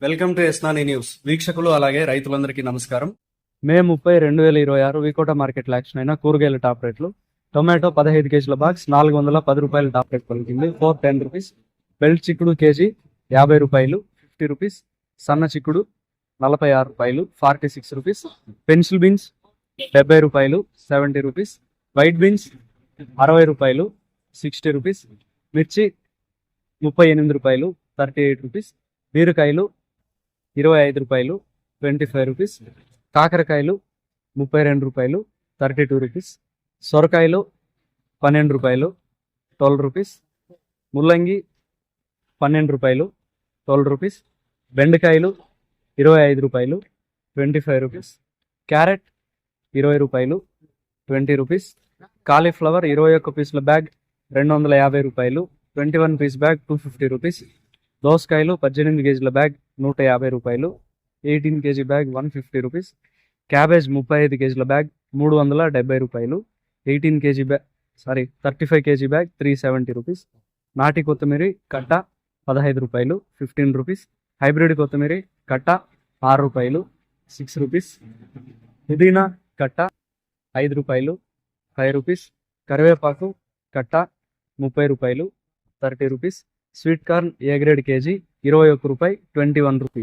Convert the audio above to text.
Welcome to ఎస్నాని news. వీక్షకులు అలాగే రైతులందరికీ నమస్కారం. మే 30, 2026 వికోట మార్కెట్లో యాక్షన్ అయిన కూరగాయల టాప్ రేట్లు. టొమాటో 15 కేజీల బాక్స్ 410 రూపాయలు టాప్ రేట్ పలికింది. 410 రూపీస్. బెల్ట్ చిక్కుడు కేజీ 50 రూపాయలు 50 రూపీస్. సన్న చిక్కుడు 46 రూపాయలు 46 రూపీస్. పెన్సిల్ బీన్స్ 70 రూపాయలు 70 రూపీస్. వైట్ బీన్స్ 60 రూపాయలు 60 రూపీస్. మిర్చి 38 రూపాయలు 38 రూపీస్. బీరకాయలు 25 రూపాయలు 25 రూపీస్. కాకరకాయలు 32 రూపాయలు 32 రూపీస్. సొరకాయలు 12 రూపాయలు 12 రూపీస్. ముల్లంగి 12 రూపాయలు 12 రూపీస్. బెండకాయలు 25 రూపాయలు 25 రూపీస్. క్యారెట్ 20 రూపాయలు 20 రూపీస్. కాలీఫ్లవర్ 21 పీసుల బ్యాగ్ 250 రూపాయలు. 21 పీస్ బ్యాగ్ 250 రూపీస్. దోసకాయలు 18 కేజీల బ్యాగ్ 150 రూపాయలు. 18 కేజీ బ్యాగ్ 150 రూపీస్. క్యాబేజ్ 35 కేజీల బ్యాగ్ 370 రూపాయలు. 35 కేజీ బ్యాగ్ 370 రూపీస్. నాటి కొత్తిమీర కట్ట 15 రూపాయలు 15 రూపీస్. హైబ్రిడ్ కొత్తిమీర కట్ట 6 రూపాయలు 6 రూపీస్. పుదీనా కట్ట 5 రూపాయలు 5 రూపీస్. కరివేపాకు కట్ట 30 రూపాయలు 30 rupees. Sweet corn A grade KG 21 రూపాయి 21 రూపీ.